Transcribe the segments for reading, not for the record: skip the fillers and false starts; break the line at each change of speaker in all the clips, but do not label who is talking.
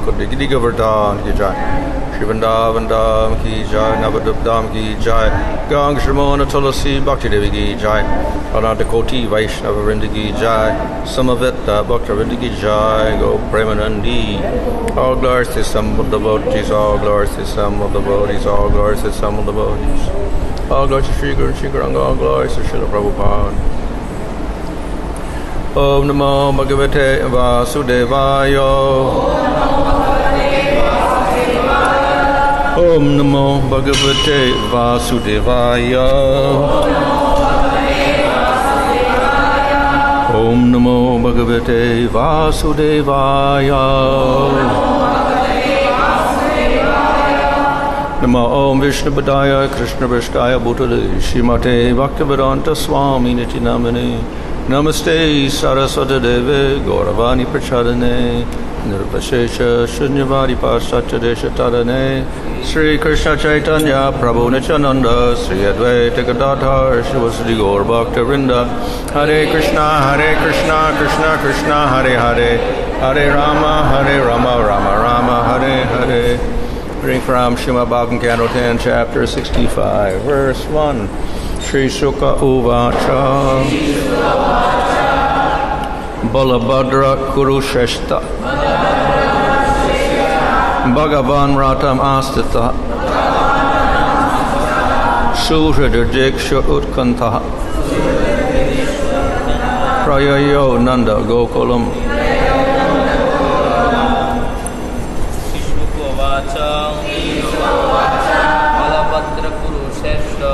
Kudigidi Govardhan ki jai. Shrivandavan Dham ki jai, Navadip Dham ki jai, Gang Shramona Tulasi Bhakti Devi ki jai, Anantakoti Vaishnava Vrinda ki jai, Samaveta Bhakta Vrinda ki jai, Go Premanandi. All glories to some of the devotees, all glories to some of the devotees, all glories to some of the devotees. All glories to Sri Guru and Sri Gauranga, all glories to Srila Prabhupada. Om Namo Bhagavate Vasudevaya. Om Namo Bhagavate Vasudevaya. Om Namo Bhagavate Vasudevaya. Namo Om Vishnu Padaya Krishna Prasthaya Bhutale Srimate Bhaktivedanta Swami Niti Namane Namaste Saraswati Deve Gauravani Prachadane Nirvashesha Shunyavadi Paschatya Deshatadane Sri Krishna Chaitanya Prabhu Nityananda Sri Advaita Gadadhar Shivasri Gaur Bhakta Vrinda Hare Krishna Krishna Krishna Hare Hare Hare Rama Rama Rama Hare Hare. Reading from Srimad Bhagavatam Canto 10 Chapter 65 Verse 1 Shri Sukha Uvacha Balabhadra Kurusheshta Bhagavan Ratam Astita Suhridajiksha Utkanta Prayayo Nanda Gokulam.
Balabhadra Kurusheshta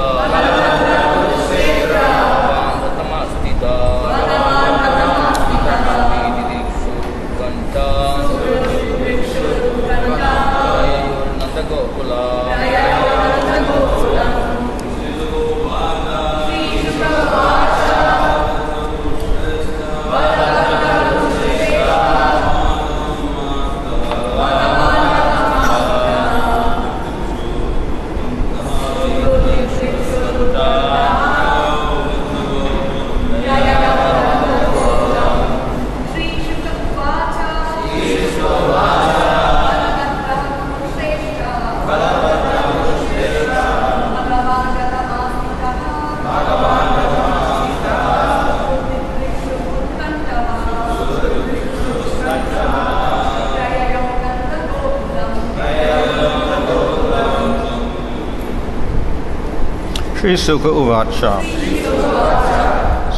Sri Sukha Uvacha.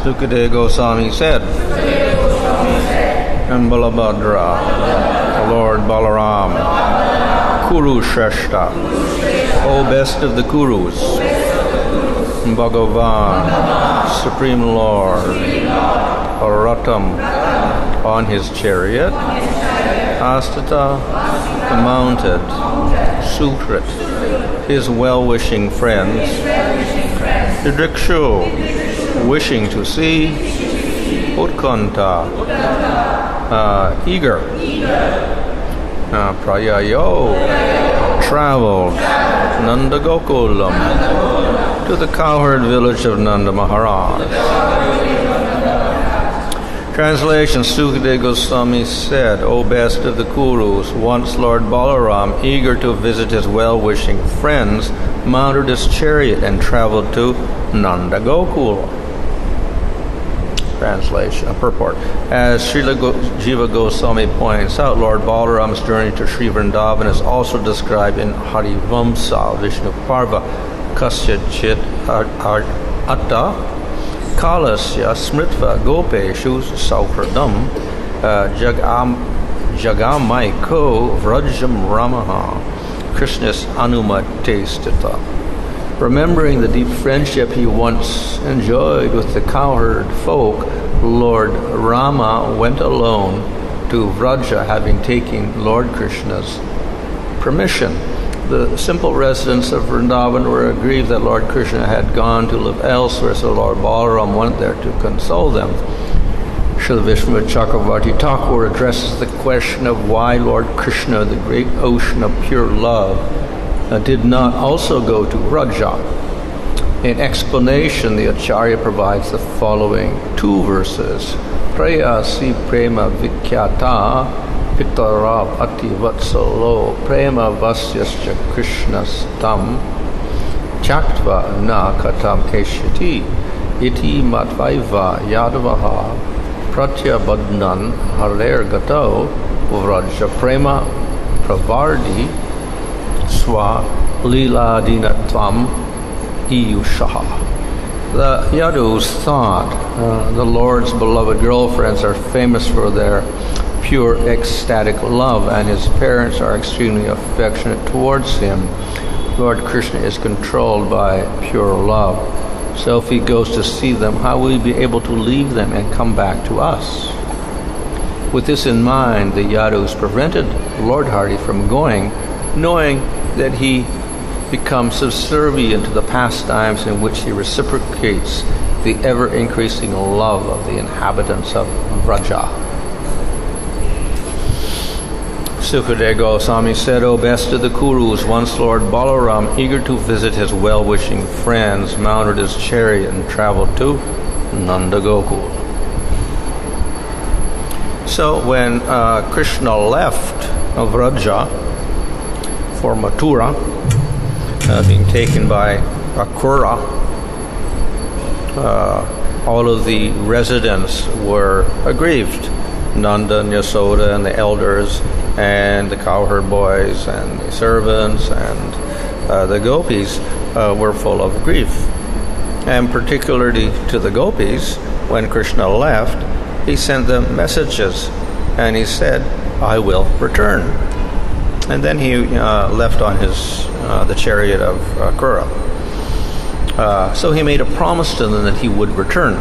Sukadeva Goswami said, and Balabhadra, the Lord Balaram, Kuru Shrestha, O best of the Kurus, Bhagavan, Supreme Lord, Aratam, on his chariot, Astata, mounted, Sutrit, his well-wishing friends, Didikshu, wishing to see, Utkanta, eager, Prayayo, traveled, Nanda Gokulam, to the cowherd village of Nanda Maharaj. Translation, Sukadeva Goswami said, O best of the Kurus, once Lord Balaram, eager to visit his well-wishing friends, mounted his chariot and traveled to Nanda Gokula. Translation, purport. As Srila Jiva Goswami points out, Lord Balaram's journey to Sri Vrindavan is also described in Harivamsa, Vishnu Parva, Kasya Chit Atta, Kalasya Smritva Gopeshu Saupradam Jagamaiko Vrajam Ramaha Krishna's Anumatestita. Remembering the deep friendship he once enjoyed with the cowherd folk, Lord Rama went alone to Vraja, having taken Lord Krishna's permission. The simple residents of Vrindavan were aggrieved that Lord Krishna had gone to live elsewhere, so Lord Balaram went there to console them. Srila Vishnu Chakravarti Thakur addresses the question of why Lord Krishna, the great ocean of pure love, did not also go to Vraja. In explanation, the Acharya provides the following two verses. Prayasi prema vikyata Pitarab ati vatsalo prema vasyascha Krishnas tam chaktva na katam eshyati iti matvaiva yadavaha pratyabadnan harer gato vraja prema pravardi swa lila dinatvam iyushaha. The Yadus thought the Lord's beloved girlfriends are famous for their pure ecstatic love, and his parents are extremely affectionate towards him. Lord Krishna is controlled by pure love. So if he goes to see them, how will he be able to leave them and come back to us? With this in mind, the Yadus prevented Lord Hari from going, knowing that he becomes subservient to the pastimes in which he reciprocates the ever-increasing love of the inhabitants of Vraja. Sukadeva Goswami said, O best of the Kurus, once Lord Balaram, eager to visit his well-wishing friends, mounted his chariot and traveled to Nanda Gokul. So when Krishna left Vraja for Mathura, being taken by Akrura, all of the residents were aggrieved. Nanda and Yasoda and the elders and the cowherd boys and the servants and the gopis were full of grief. And particularly to the gopis, when Krishna left, he sent them messages and he said, I will return. And then he left on the chariot of Akrura. So he made a promise to them that he would return.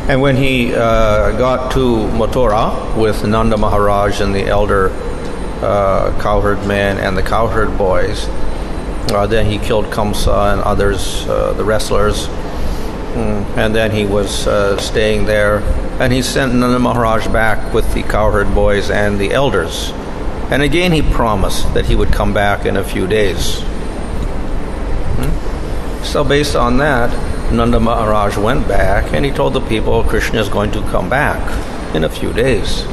And when he got to Mathura with Nanda Maharaj and the elder cowherd men and the cowherd boys, then he killed Kamsa and others, the wrestlers. And then he was staying there. And he sent Nanda Maharaj back with the cowherd boys and the elders. And again he promised that he would come back in a few days. So based on that, Nanda Maharaj went back and he told the people Krishna is going to come back in a few days.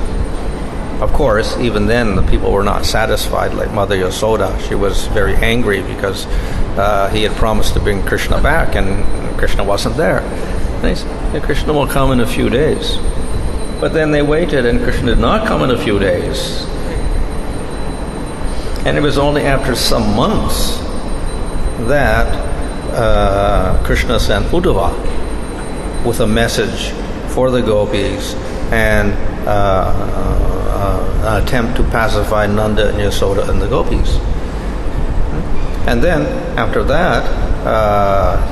Of course, even then the people were not satisfied, like Mother Yasoda. She was very angry because he had promised to bring Krishna back and Krishna wasn't there. And he said, Krishna will come in a few days. But then they waited and Krishna did not come in a few days. And it was only after some months that Krishna sent Uddhava with a message for the gopis and an attempt to pacify Nanda and Yasoda and the gopis. And then after that,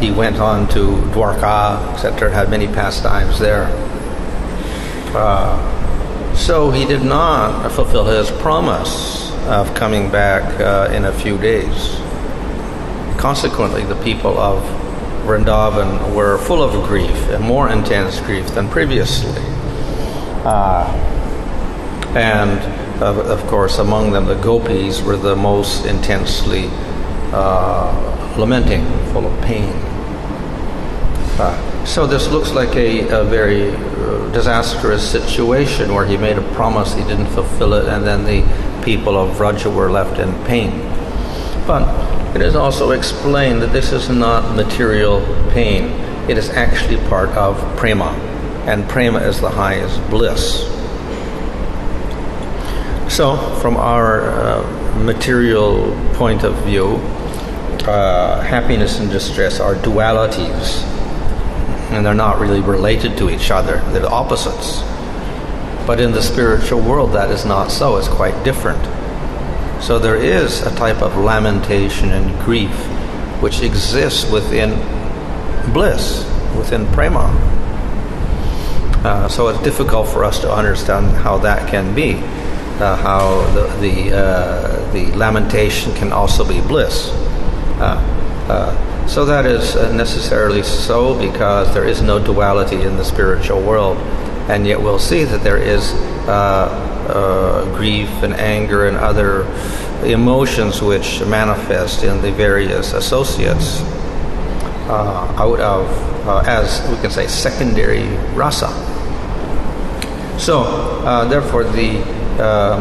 he went on to Dwarka, etc., had many pastimes there. So he did not fulfill his promise of coming back in a few days. Consequently, the people of Vrindavan were full of grief, and more intense grief than previously. And of course, among them, the gopis were the most intensely lamenting, full of pain. So this looks like a very disastrous situation where he made a promise, he didn't fulfill it, and then the people of Vraja were left in pain. But it is also explained that this is not material pain. It is actually part of prema, and prema is the highest bliss. So, from our material point of view, happiness and distress are dualities, and they're not really related to each other. They're the opposites. But in the spiritual world, that is not so. It's quite different. So there is a type of lamentation and grief which exists within bliss, within prema. So it's difficult for us to understand how that can be, how the lamentation can also be bliss. So that is necessarily so because there is no duality in the spiritual world, and yet we'll see that there is grief and anger and other emotions which manifest in the various associates out of, as we can say, secondary rasa. So, therefore, the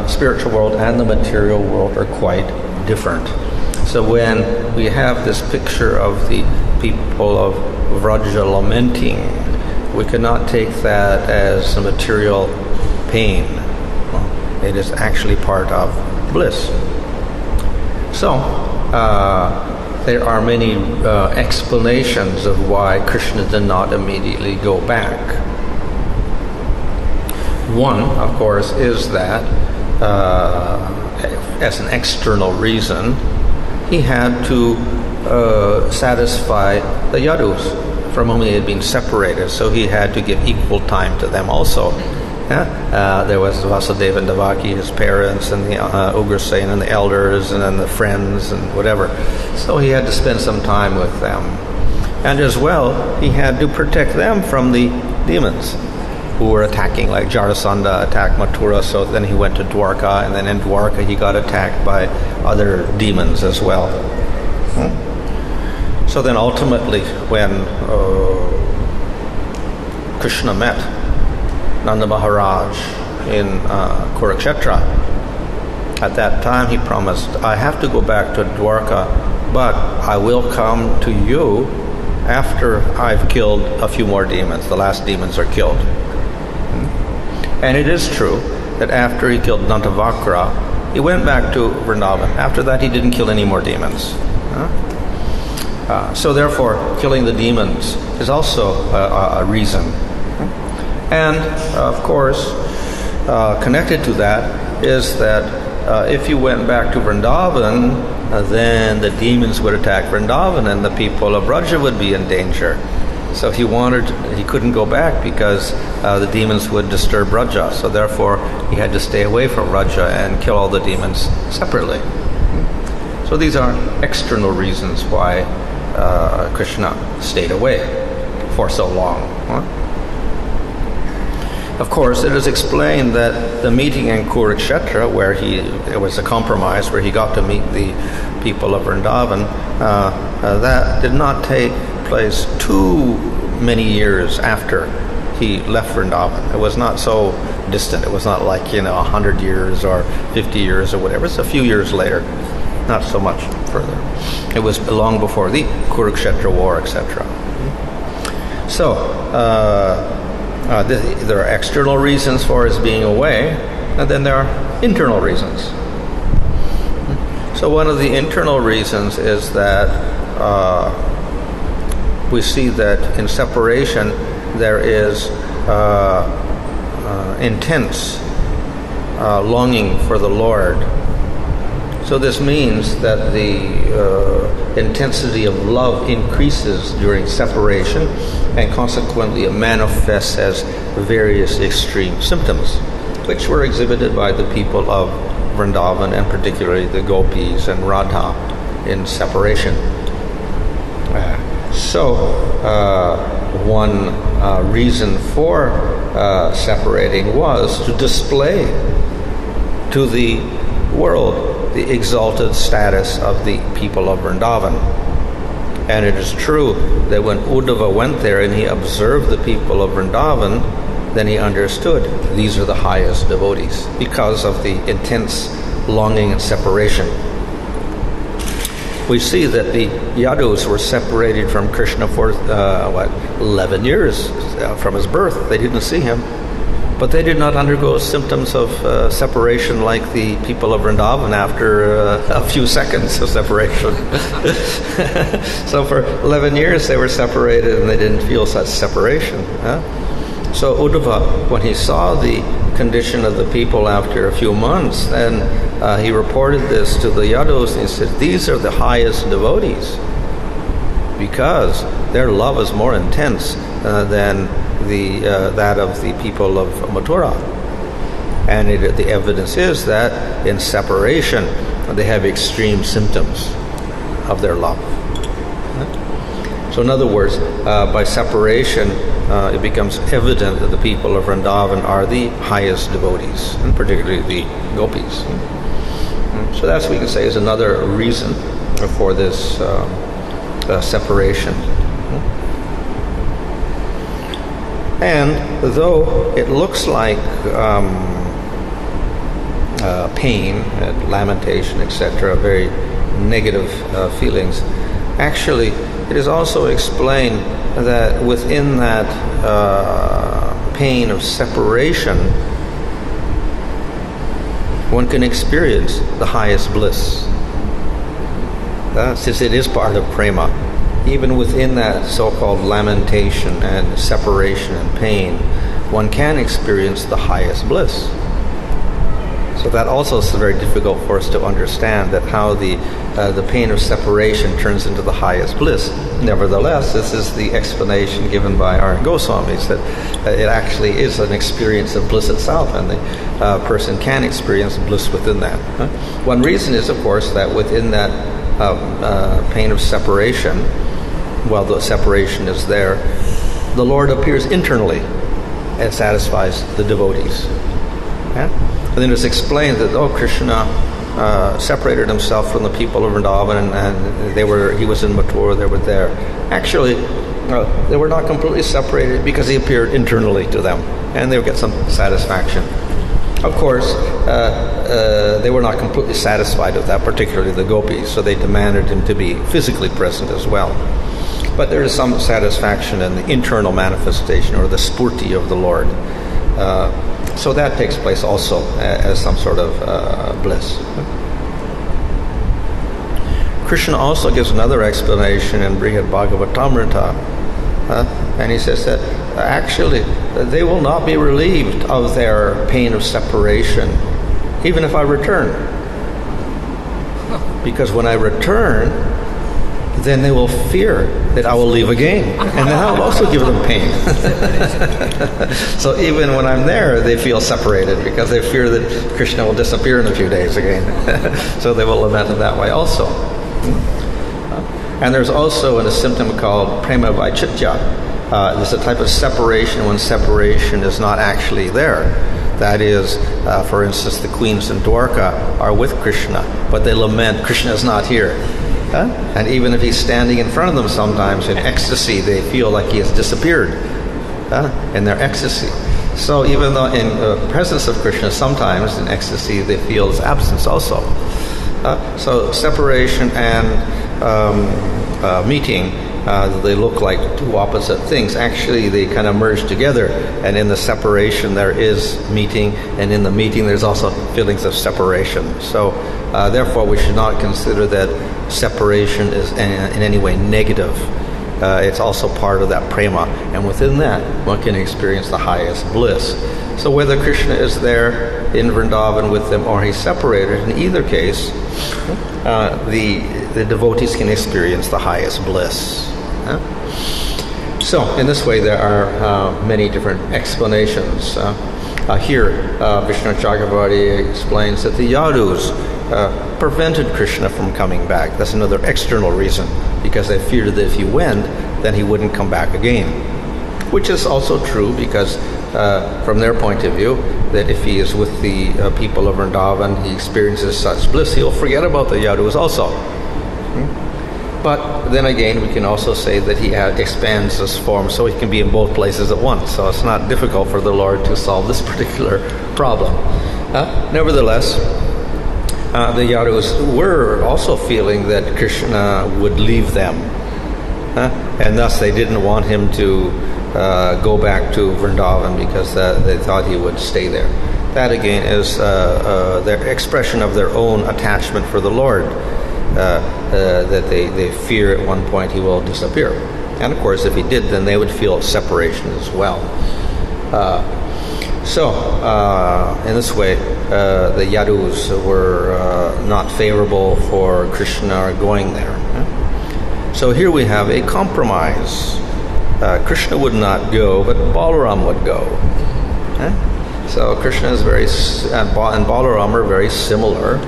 spiritual world and the material world are quite different. So when we have this picture of the people of Vraja lamenting, we cannot take that as a material pain. It is actually part of bliss. So, there are many explanations of why Krishna did not immediately go back. One, of course, is that as an external reason, he had to satisfy the Yadus from whom he had been separated, so he had to give equal time to them also. There was Vasudeva and Devaki, his parents, and the Ugrasen and the elders, and then the friends and whatever. So he had to spend some time with them. And as well, he had to protect them from the demons who were attacking, like Jarasandha attacked Mathura, so then he went to Dwarka, and then in Dwarka he got attacked by other demons as well. So then ultimately, when Krishna met Nanda Maharaj in Kurukshetra, at that time he promised, I have to go back to Dwarka, but I will come to you after I've killed a few more demons. The last demons are killed. And it is true that after he killed Dantavakra, he went back to Vrindavan. After that, he didn't kill any more demons. So therefore, killing the demons is also a reason. And, of course, connected to that is that if you went back to Vrindavan, then the demons would attack Vrindavan and the people of Vraja would be in danger. So he couldn't go back because the demons would disturb Vraja. So therefore, he had to stay away from Vraja and kill all the demons separately. So these are external reasons why Krishna stayed away for so long. Of course, it is explained that the meeting in Kurukshetra, where it was a compromise, where he got to meet the people of Vrindavan, that did not take place too many years after he left Vrindavan. It was not so distant. It was not like, 100 years or 50 years or whatever. It's a few years later, not so much further. It was long before the Kurukshetra war, etc. So, there are external reasons for his being away, and then there are internal reasons. So one of the internal reasons is that we see that in separation there is intense longing for the Lord. So this means that the intensity of love increases during separation, and consequently it manifests as various extreme symptoms, which were exhibited by the people of Vrindavan, and particularly the gopis and Radha in separation. So one reason for separating was to display to the world the exalted status of the people of Vrindavan. And it is true that when Uddhava went there and he observed the people of Vrindavan, then he understood these are the highest devotees because of the intense longing and separation. We see that the Yadus were separated from Krishna for 11 years from his birth. They didn't see him. But they did not undergo symptoms of separation like the people of Vrindavan after a few seconds of separation. So for 11 years they were separated and they didn't feel such separation. So Uddhava, when he saw the condition of the people after a few months, then he reported this to the Yadus and he said, these are the highest devotees because their love is more intense than that of the people of Mathura. And the evidence is that in separation they have extreme symptoms of their love. So in other words, by separation it becomes evident that the people of Vrindavan are the highest devotees, and particularly the gopis. So that's, we can say, is another reason for this separation. And though it looks like pain, lamentation, etc., very negative feelings, actually it is also explained that within that pain of separation, one can experience the highest bliss. Since it is part of prema, even within that so-called lamentation and separation and pain, one can experience the highest bliss. So that also is very difficult for us to understand, that how the pain of separation turns into the highest bliss. Nevertheless, this is the explanation given by our Goswamis, that it actually is an experience of bliss itself, and the person can experience bliss within that. One reason is, of course, that within that pain of separation, while the separation is there, the Lord appears internally and satisfies the devotees. And then it's explained that, Krishna separated himself from the people of Vrindavan, and he was in Mathura, they were there. Actually, they were not completely separated because he appeared internally to them, and they would get some satisfaction. Of course, they were not completely satisfied with that, particularly the gopis, so they demanded him to be physically present as well. But there is some satisfaction in the internal manifestation, or the spurti of the Lord. So that takes place also as some sort of bliss. Krishna also gives another explanation in Brihad Bhagavatamrita, and he says that actually they will not be relieved of their pain of separation even if I return. Because when I return, then they will fear that I will leave again, and then I will also give them pain. So even when I'm there, they feel separated because they fear that Krishna will disappear in a few days again. So they will lament it that way also. And there's also a symptom called prema vaichitya. There's a type of separation when separation is not actually there. That is, for instance, the queens in Dwarka are with Krishna, but they lament Krishna is not here. And even if he's standing in front of them sometimes in ecstasy, they feel like he has disappeared in their ecstasy. So even though in the presence of Krishna, sometimes in ecstasy, they feel his absence also. So separation and meeting, they look like two opposite things. Actually, they kind of merge together, and in the separation there is meeting, and in the meeting there's also feelings of separation. So therefore we should not consider that separation is in any way negative. It's also part of that prema, and within that one can experience the highest bliss. So whether Krishna is there in Vrindavan with them or he's separated, in either case the devotees can experience the highest bliss. So in this way there are many different explanations. Here Vishnu Chakravarti explains that the Yadus prevented Krishna from coming back. That's another external reason, because they feared that if he went, then he wouldn't come back again. Which is also true, because from their point of view, that if he is with the people of Vrindavan, he experiences such bliss, he'll forget about the Yadus also. But then again, we can also say that he expands his form so he can be in both places at once. So it's not difficult for the Lord to solve this particular problem. Nevertheless, the Yadus were also feeling that Krishna would leave them. And thus they didn't want him to go back to Vrindavan, because they thought he would stay there. That again is their expression of their own attachment for the Lord. That they fear at one point he will disappear. And of course, if he did, then they would feel separation as well. So in this way, the Yadus were not favorable for Krishna going there. So here we have a compromise. Krishna would not go, but Balaram would go. So Krishna is and Balaram are very similar.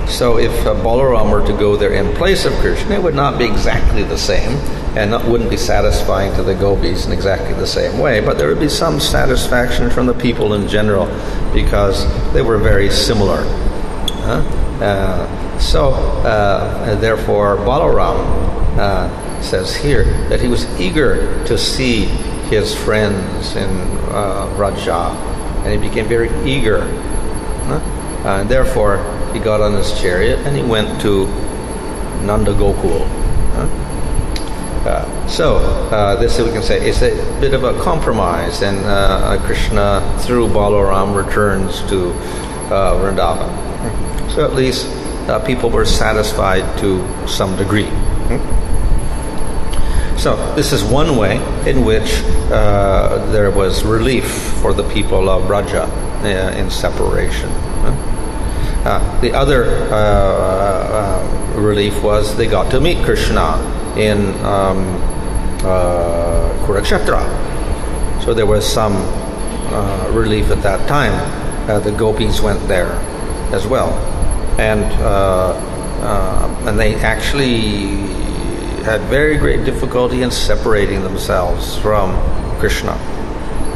So if Balaram were to go there in place of Krishna, it would not be exactly the same, and wouldn't be satisfying to the gopis in exactly the same way, but there would be some satisfaction from the people in general, because they were very similar. Therefore Balaram says here that he was eager to see his friends in Vraja, and he became very eager. And therefore, he got on his chariot and he went to Nanda Gokul. This we can say is a bit of a compromise, and Krishna through Balaram returns to Vrindavan. So at least people were satisfied to some degree. So this is one way in which there was relief for the people of Vraja in separation. The other relief was they got to meet Krishna in Kurukshetra. So there was some relief at that time. The gopis went there as well, and they actually had very great difficulty in separating themselves from Krishna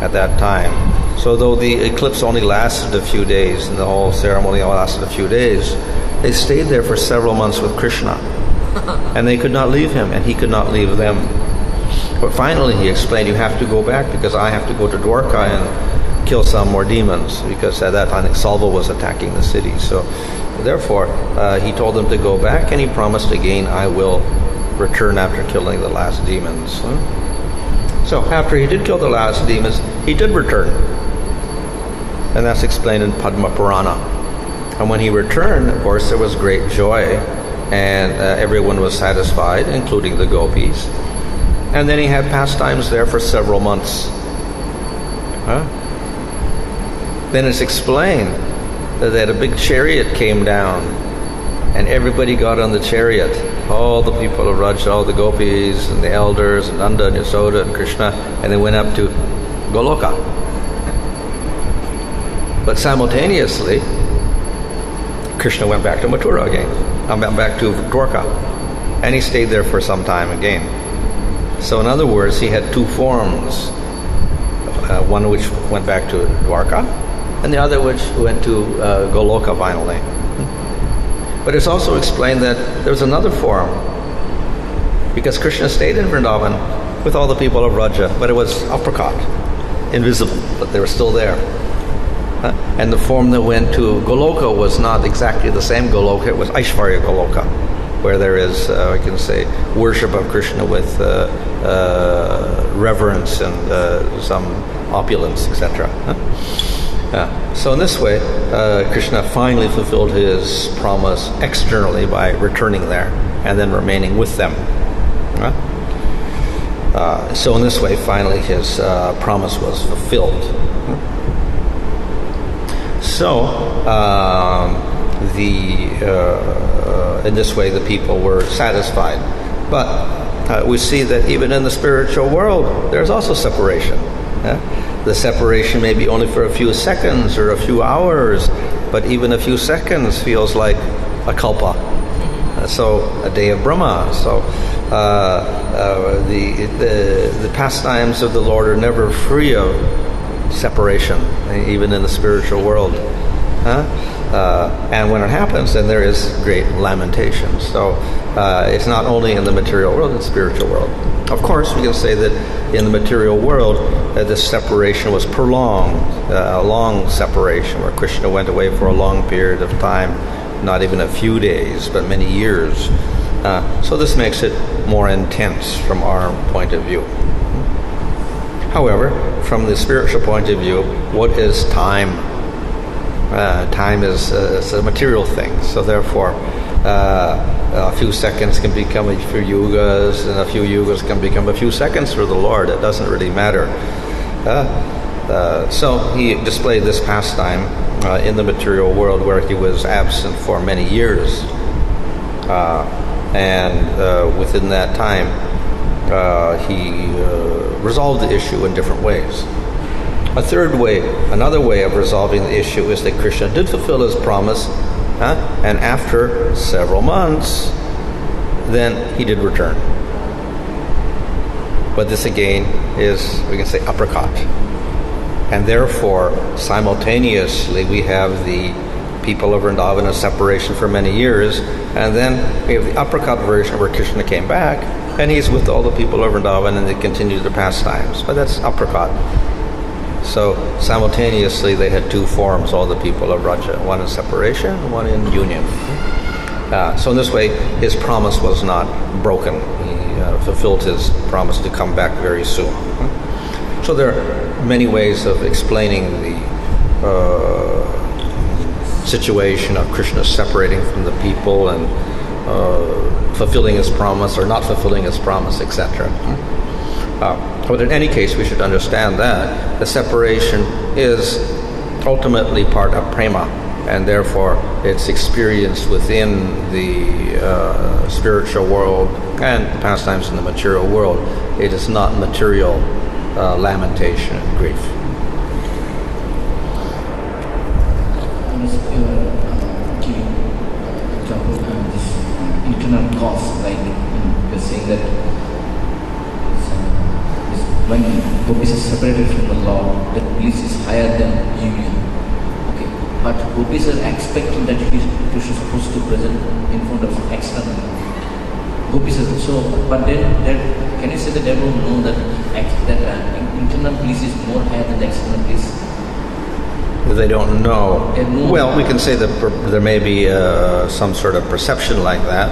at that time. So though the eclipse only lasted a few days, and the whole ceremony only lasted a few days, they stayed there for several months with Krishna. And they could not leave him, and he could not leave them. But finally he explained, you have to go back because I have to go to Dwarka and kill some more demons, because at that time Salva was attacking the city. So therefore he told them to go back, and he promised again, I will return after killing the last demons. So after he did kill the last demons, he did return. And that's explained in Padma Purana. And when he returned, of course, there was great joy, and everyone was satisfied, including the gopis. And then he had pastimes there for several months. Then it's explained that a big chariot came down, and everybody got on the chariot. All the people of Vraja, all the gopis and the elders, and Nanda and Yasoda and Krishna, and they went up to Goloka. But simultaneously, Krishna went back to Mathura again. Went back to Dwarka, and he stayed there for some time again. So in other words, he had two forms, one which went back to Dwarka, and the other which went to Goloka finally. But it's also explained that there was another form, because Krishna stayed in Vrindavan with all the people of Vraja, but it was apricot, invisible, but they were still there. And the form that went to Goloka was not exactly the same Goloka, it was Aishvarya Goloka, where there is, we can say, worship of Krishna with reverence and some opulence, etc. So in this way, Krishna finally fulfilled his promise externally by returning there and then remaining with them. So in this way, finally, his promise was fulfilled. So in this way, the people were satisfied. But we see that even in the spiritual world, there's also separation. The separation may be only for a few seconds or a few hours, but even a few seconds feels like a kalpa. So a day of Brahma. So the pastimes of the Lord are never free of separation, even in the spiritual world. And when it happens, then there is great lamentation. So it's not only in the material world, it's the spiritual world. Of course, we can say that in the material world, this separation was prolonged, a long separation, where Krishna went away for a long period of time, not even a few days, but many years. So this makes it more intense from our point of view. However, from the spiritual point of view, what is time? Time is a material thing, so therefore a few seconds can become a few yugas, and a few yugas can become a few seconds for the Lord. It doesn't really matter. So he displayed this pastime in the material world, where he was absent for many years, and within that time he resolved the issue in different ways. Another way of resolving the issue is that Krishna did fulfill his promise, and after several months, then he did return. But this again is, we can say, apricot. And therefore, simultaneously, we have the people of Vrindavan in separation for many years. And then we have the uppercut version where Krishna came back, and he's with all the people of Vrindavan and they continue their pastimes. But that's uppercut. So simultaneously they had two forms, all the people of Raja, one in separation, one in union. So in this way, his promise was not broken. He fulfilled his promise to come back very soon. So there are many ways of explaining the situation of Krishna separating from the people and fulfilling his promise or not fulfilling his promise, etc. But in any case, we should understand that the separation is ultimately part of prema, and therefore it's experienced within the spiritual world and pastimes in the material world. It is not material lamentation and grief.
Giving example this internal cause, like you're saying that when gopis is separated from the Lord, that bliss is higher than union. Okay, but gopis are expecting that Krishna is supposed to present in front of external gopis. So, but then can you say that they don't know that internal bliss is more higher than the external bliss?
They don't know. Well, we can say that there may be some sort of perception like that.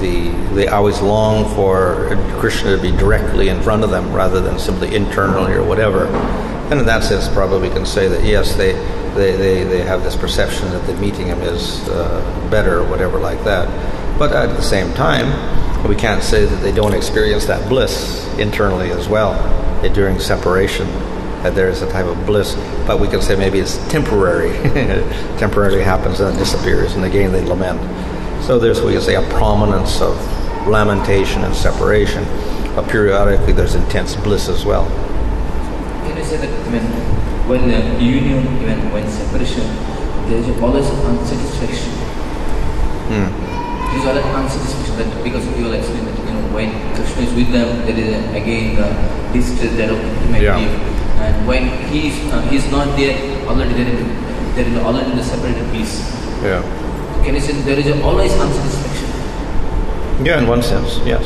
They always long for Krishna to be directly in front of them rather than simply internally or whatever. And in that sense, probably we can say that yes, they have this perception that the meeting him is better or whatever like that. But at the same time, we can't say that they don't experience that bliss internally as well during separation. That there is a type of bliss, but we can say maybe it's temporary. Temporarily happens and then disappears, and again they lament. So there's, we can say, a prominence of lamentation and separation, but periodically there's intense bliss as well.
Can you say that when union, even when separation, there is always unsatisfaction? There is always unsatisfaction, that because you will explain that when Krishna is with them, there is again distress that may give. And when he's not there, already there is already the separated peace.
Yeah.
Can you say there is always unsatisfaction?
Yeah, in one sense, yes.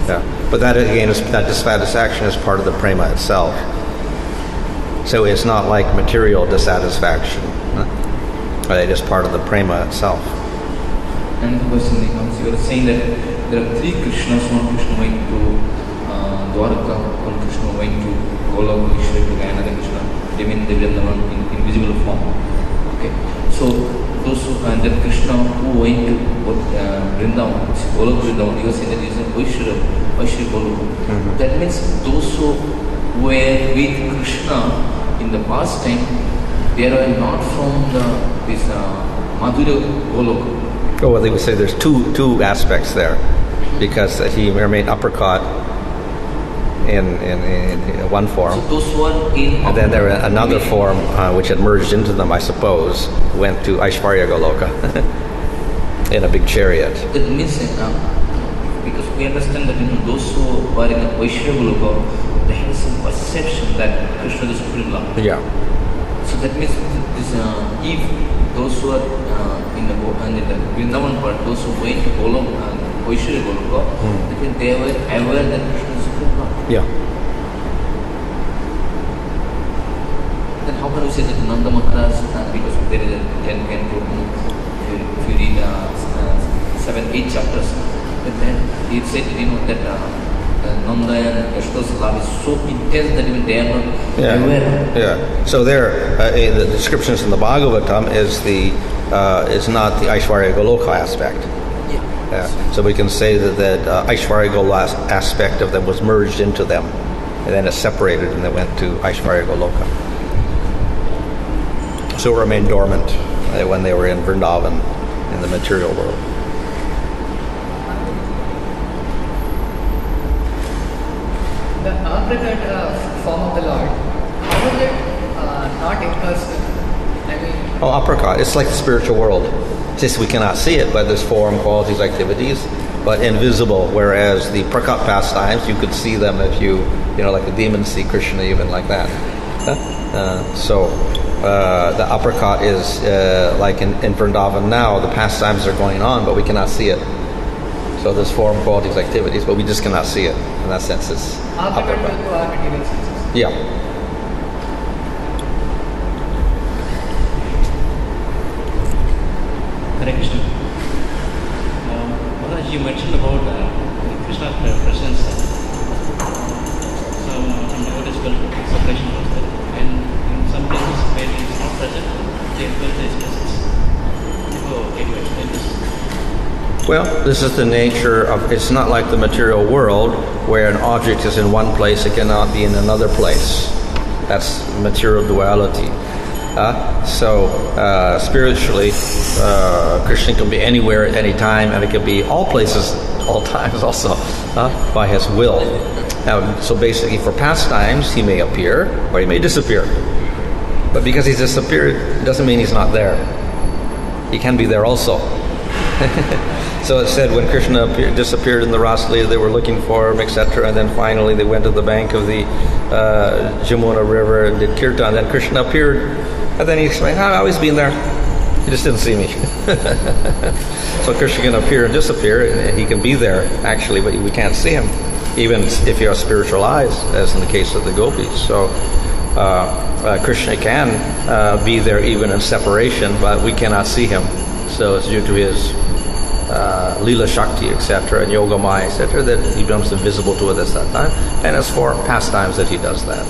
Yeah, but that again is that dissatisfaction is part of the prema itself. So it's not like material dissatisfaction. It is part of the prema itself.
And the question becomes: you are saying that there are three Krishnas. One Krishna went to Dwarka, one Krishna went to Golok, another Krishna remained in invisible form. Okay, so those and then Krishna who went to Vrindavan, Golok Vrindavan, he was saying that he is a Vaishya Golok. That means those who were with Krishna in the past time, they are not from this Madhurya Golok.
Oh, well, they would say there's two aspects there, because he remained uppercut in one form.
So those who are in,
and then there was another form which had merged into them, I suppose, went to Aishvarya Goloka in a big chariot.
That means because we understand that those who are in Vaishya Goloka, they have some perception that Krishna is Supreme Lord.
Yeah.
So that means this, if those who are in the Vrindavan part, those who went to Golok, Vaishya Goloka, that means they were aware that Krishna is Supreme Lord.
Yeah.
Then how can we say that Nanda Maharaj, because there is a 10 canto, if you read 7-8 chapters, then it said that Nanda and Yashoda's love is so intense that even they are not aware.
Yeah. So there, the descriptions in the Bhagavatam is not the Aishvarya Goloka aspect. Yeah. So we can say that Aishvarya Goloka aspect of them was merged into them, and then it separated and they went to Aishvarya Goloka. So it remained dormant when they were in Vrindavan in the material world.
The uppercut form of the Lord, how is it not impersonal? I mean...
Oh, uppercut. It's like the spiritual world. Just we cannot see it, but there's form, qualities, activities, but invisible. Whereas the prakat pastimes, you could see them if you like the demons see Krishna, even like that. So the apricot is like in Vrindavan now, the pastimes are going on, but we cannot see it. So there's form, qualities, activities, but we just cannot see it. In that sense, it's
applicable to our material senses.
Yeah.
Hare Krishna. Maharaj, you mentioned about Krishna's presence. Some devotees felt separation was there, and in some places where he is not present, they felt his presence. Can you explain this?
Well, this is the nature of, it's not like the material world where an object is in one place, it cannot be in another place. That's material duality. Spiritually, Krishna can be anywhere at any time, and it can be all places, all times also, by his will. So basically, for pastimes, he may appear or he may disappear. But because he's disappeared, it doesn't mean he's not there. He can be there also. So it said when Krishna disappeared in the Rasalila, they were looking for him, etc. And then finally they went to the bank of the Jamuna River and did kirtan. Then Krishna appeared, and then he explained, I've always been there. He just didn't see me. So Krishna can appear and disappear, and he can be there actually, but we can't see him, even if you have spiritual eyes, as in the case of the gopis. So Krishna can be there even in separation, but we cannot see him. So it's due to his Leela Shakti, etc., and Yoga Maya, etc., that he becomes invisible to us at that time. And it's for pastimes that he does that.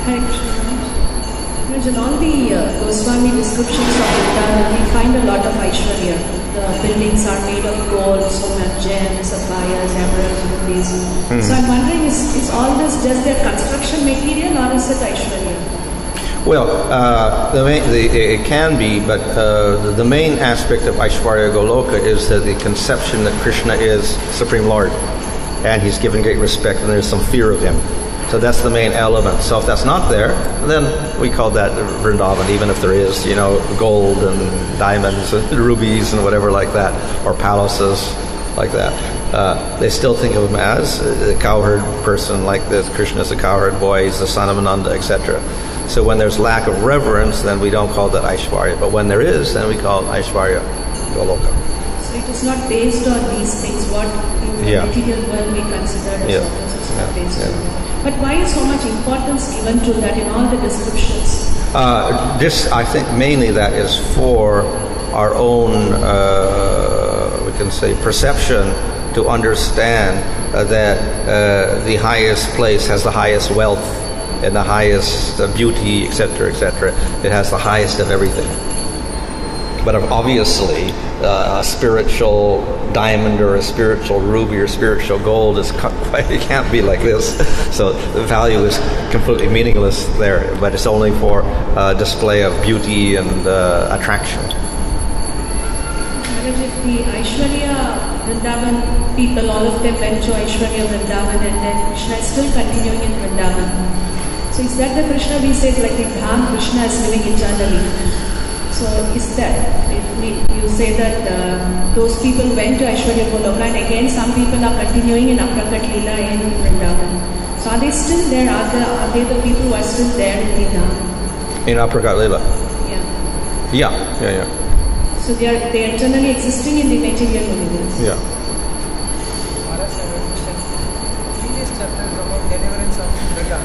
Hare Krishna. In all the Goswami descriptions of Vrindavan, we find a lot of Aishwarya. The buildings are made of gold, so much gems, sapphires, emeralds, rubies. So I'm wondering, is all this just their construction material, or is it Aishwarya?
Well, it can be, but the main aspect of Aishwarya Goloka is that the conception that Krishna is Supreme Lord, and he's given great respect, and there's some fear of him. So that's the main element. So if that's not there, then we call that Vrindavan, even if there is, gold and diamonds and rubies and whatever like that, or palaces like that. They still think of him as a cowherd person like this. Krishna is a cowherd boy, he's the son of Ananda, etc. So when there's lack of reverence, then we don't call that Aishwarya. But when there is, then we call it Aishwarya Goloka.
So it is not based on these things, what in the material world we consider as it's not based on. But why is so much importance given to that in all the descriptions?
This, I think, mainly that is for our own, we can say, perception to understand that the highest place has the highest wealth and the highest beauty, etc., etc. It has the highest of everything. But obviously, a spiritual diamond or a spiritual ruby or spiritual gold it can't be like this. So the value is completely meaningless there, but it's only for display of beauty and attraction.
If the Aishwarya Vrindavan people, all of them went to Aishwarya Vrindavan, and then Krishna is still continuing in Vrindavan. So is that the Krishna we said, like the Dham Krishna is living eternally? So is that, you say that those people went to Aishwarya Goloka, and again some people are continuing in Aprakat Leela in Vrindavan. So are they still there? Are they the people who are still there in the Dham?
In Aprakat Leela? Yeah.
So they are eternally existing in the material universe.
Yeah.
Maharaj, I have a question. Previous chapter is about deliverance of Mrga.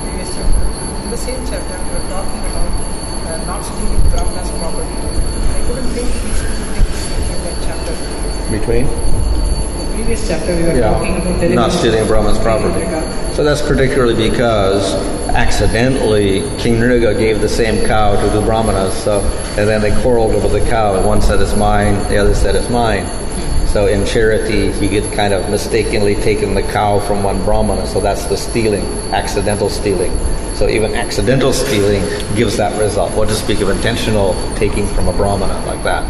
Previous chapter. In the same chapter, we were talking about not stealing Brahmana's property. I couldn't think these two things in that chapter.
Between?
The previous chapter, we were talking about deliverance
not stealing Brahman's property. So that's particularly because accidentally King Nriga gave the same cow to the Brahmanas, and then they quarreled over the cow, and one said it's mine, the other said it's mine. So in charity, he had kind of mistakenly taken the cow from one Brahmana, so that's the stealing, accidental stealing. So even accidental stealing gives that result. What to speak of intentional taking from a Brahmana like that?